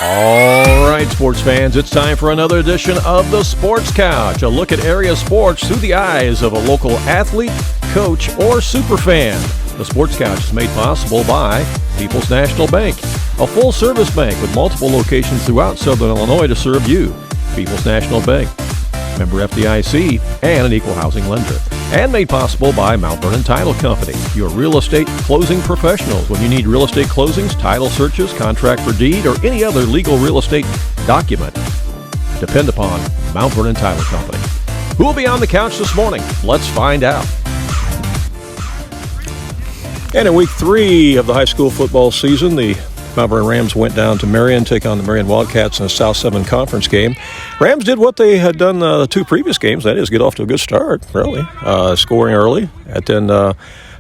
All right, sports fans, it's time for another edition of the Sports Couch, a look at area sports through the eyes of a local athlete, coach, or superfan. The Sports Couch is made possible by People's National Bank, a full-service bank with multiple locations throughout Southern Illinois to serve you. People's National Bank, member FDIC, and an equal housing lender. And made possible by Mount Vernon Title Company, your real estate closing professionals. When you need real estate closings, title searches, contract for deed, or any other legal real estate document, depend upon Mount Vernon Title Company. Who will be on the couch this morning? Let's find out. And in week 3 of the high school football season, the Mount Vernon Rams went down to Marion, take on the Marion Wildcats in a South 7 conference game. Rams did what they had done the 2 previous games, that is, get off to a good start, really. Scoring early, and then a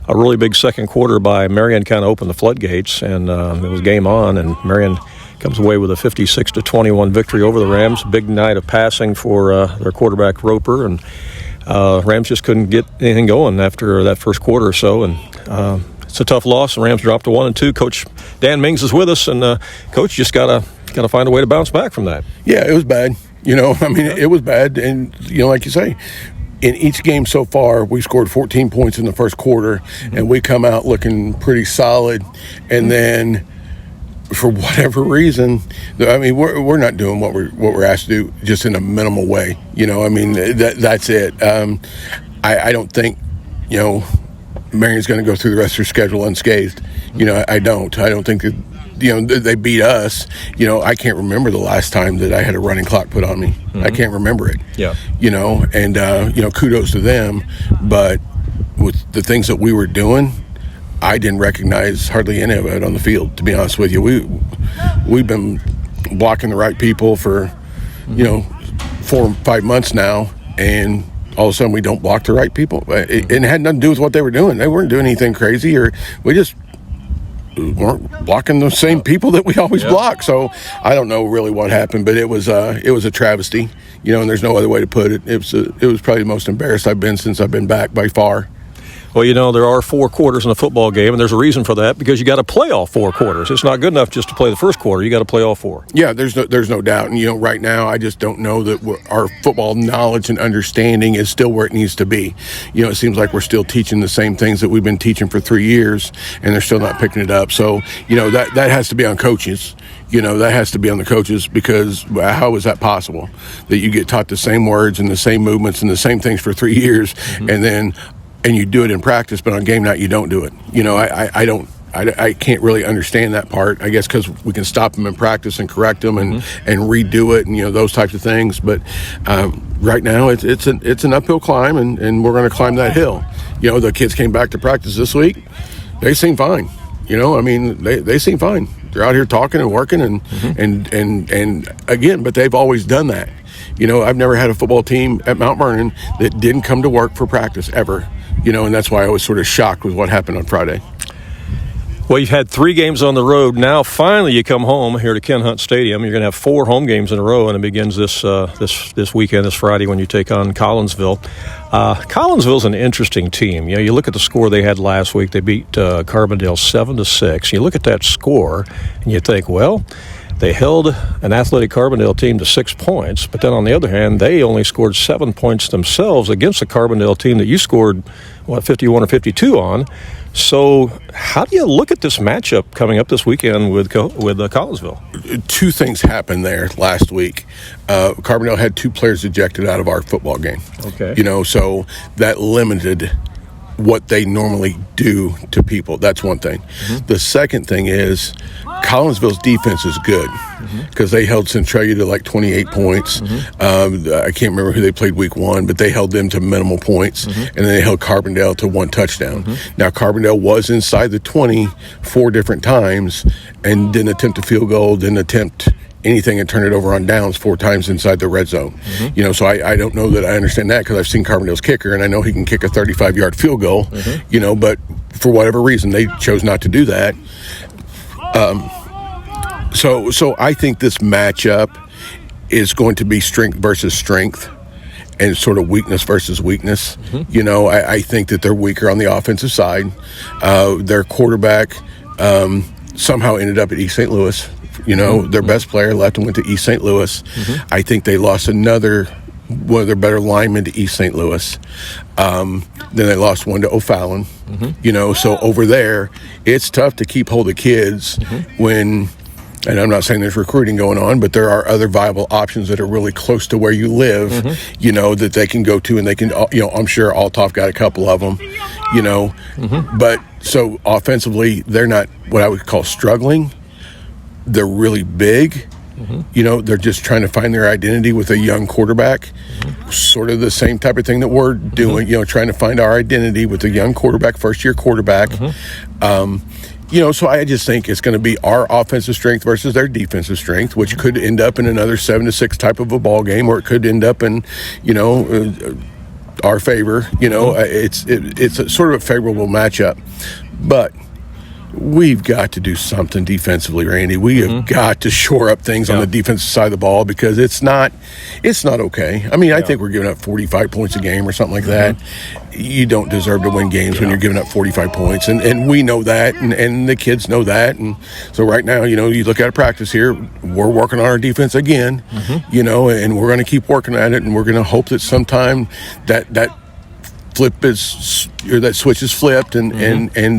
really big second quarter by Marion kind of opened the floodgates, and it was game on, and Marion comes away with a 56-21 victory over the Rams. Big night of passing for their quarterback, Roper, and Rams just couldn't get anything going after that first quarter or so, and it's a tough loss. The Rams dropped to 1-2. Coach Dan Mings is with us, and Coach just gotta find a way to bounce back from that. Yeah, it was bad. It was bad, and like you say, in each game so far, we scored 14 points in the first quarter, and we come out looking pretty solid, and then for whatever reason, we're not doing what we're asked to do, just in a minimal way. That's it. I don't think Marion's going to go through the rest of their schedule unscathed. I don't think that, they beat us. I can't remember the last time that I had a running clock put on me. Mm-hmm. I can't remember it. Yeah. And kudos to them. But with the things that we were doing, I didn't recognize hardly any of it on the field, to be honest with you. We've been blocking the right people for, 4 or 5 months now, and all of a sudden we don't block the right people. It had nothing to do with what they were doing. They weren't doing anything crazy, or we just weren't blocking the same people that we always block. So I don't know really what happened, but it was a travesty, and there's no other way to put it. It was probably the most embarrassed I've been since I've been back by far. Well, there are 4 quarters in a football game, and there's a reason for that, because you got to play all 4 quarters. It's not good enough just to play the first quarter. You got to play all 4. Yeah, there's no doubt. And, right now, I just don't know that our football knowledge and understanding is still where it needs to be. It seems like we're still teaching the same things that we've been teaching for 3 years, and they're still not picking it up. So, that has to be on coaches. That has to be on the coaches, because how is that possible? That you get taught the same words and the same movements and the same things for 3 years, and you do it in practice, but on game night you don't do it. I can't really understand that part. I guess because we can stop them in practice and correct them and redo it, and those types of things. But right now it's an uphill climb, and we're going to climb that hill. The kids came back to practice this week. They seem fine. They seem fine. They're out here talking and working, and again, but they've always done that. I've never had a football team at Mount Vernon that didn't come to work for practice ever. And that's why I was sort of shocked with what happened on Friday. Well, you've had 3 games on the road. Now, finally, you come home here to Ken Hunt Stadium. You're going to have 4 home games in a row, and it begins this weekend, this Friday, when you take on Collinsville. Collinsville's an interesting team. You look at the score they had last week. They beat Carbondale 7-6. You look at that score, and you think, well, they held an athletic Carbondale team to 6 points, but then on the other hand, they only scored 7 points themselves against a Carbondale team that you scored, 51 or 52 on. So how do you look at this matchup coming up this weekend with Collinsville? 2 things happened there last week. Carbondale had 2 players ejected out of our football game. Okay. So that limited what they normally do to people. That's one thing. Mm-hmm. The second thing is Collinsville's defense is good, because they held Centralia to like 28 points. I can't remember who they played week 1, but they held them to minimal points, and then they held Carbondale to 1 touchdown. Now, Carbondale was inside the 20 4 different times and didn't attempt a field goal, didn't attempt anything and turn it over on downs 4 times inside the red zone. So I don't know that I understand that, because I've seen Carbondale's kicker, and I know he can kick a 35-yard field goal, but for whatever reason, they chose not to do that. So I think this matchup is going to be strength versus strength, and sort of weakness versus weakness. I think that they're weaker on the offensive side. Their quarterback somehow ended up at East St. Louis. You know, their best player left and went to East St. Louis. I think they lost one of their better linemen to East St. Louis. Then they lost one to O'Fallon. You know, so over there, it's tough to keep hold of kids when, and I'm not saying there's recruiting going on, but there are other viable options that are really close to where you live, you know, that they can go to, and they can, you know, I'm sure Althoff got a couple of them, you know. But so offensively, they're not what I would call struggling. They're really big. You know, they're just trying to find their identity with a young quarterback. Sort of the same type of thing that we're doing, you know, trying to find our identity with a young quarterback, first-year quarterback. You know, so I just think it's going to be our offensive strength versus their defensive strength, which could end up in another 7-6 type of a ball game, or it could end up in, you know, our favor. You know, it's a sort of a favorable matchup. But we've got to do something defensively, Randy. We have got to shore up things on the defensive side of the ball, because it's not okay. I mean, I think we're giving up 45 points a game or something like that. You don't deserve to win games when you're giving up 45 points, and we know that, and the kids know that. And so right now, you know, you look at a practice here, we're working on our defense again, you know, and we're going to keep working at it, and we're going to hope that sometime that switch is flipped, and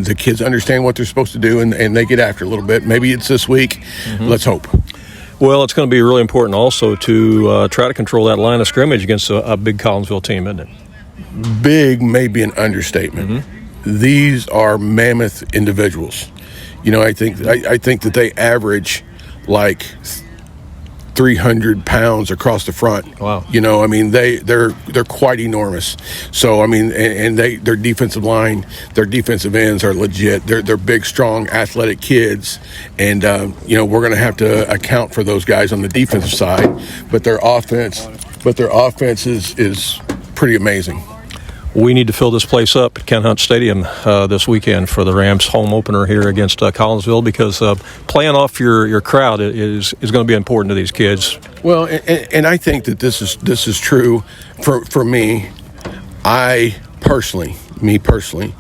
the kids understand what they're supposed to do, and they get after it a little bit. Maybe it's this week. Let's hope. Well, it's going to be really important also to try to control that line of scrimmage against a big Collinsville team, isn't it? Big may be an understatement. These are mammoth individuals. You know, I think that they average like 300 pounds across the front. Wow. You know, I mean, they're quite enormous. So, I mean, and their defensive line, their defensive ends are legit. They're big, strong, athletic kids. And, you know, we're going to have to account for those guys on the defensive side. But their offense is pretty amazing. We need to fill this place up at Ken Hunt Stadium this weekend for the Rams home opener here against Collinsville, because playing off your crowd is going to be important to these kids. Well, and I think that this is true for me. Me personally,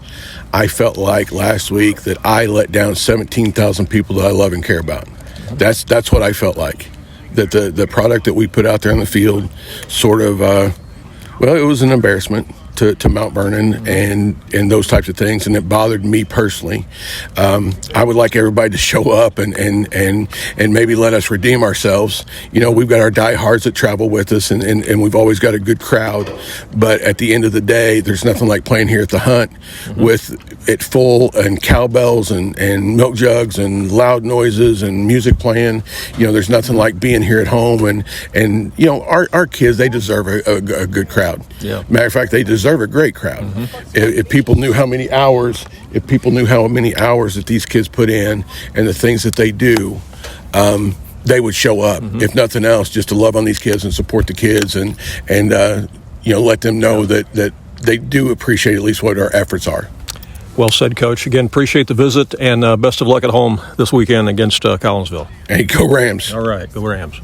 I felt like last week that I let down 17,000 people that I love and care about. That's what I felt like. That the product that we put out there on the field sort of, well, it was an embarrassment to Mount Vernon and those types of things, and it bothered me personally. I would like everybody to show up and maybe let us redeem ourselves. You know, we've got our diehards that travel with us, and we've always got a good crowd. But at the end of the day, there's nothing like playing here at the Hunt with it full and cowbells and milk jugs and loud noises and music playing. You know, there's nothing like being here at home, and you know, our kids, they deserve a good crowd. Yeah. Matter of fact, they deserve a great crowd. If people knew how many hours that these kids put in and the things that they do, they would show up. If nothing else, just to love on these kids and support the kids, and you know, let them know that they do appreciate at least what our efforts are. Well said, Coach. Again, appreciate the visit, and best of luck at home this weekend against Collinsville. Hey, go Rams. All right, go Rams.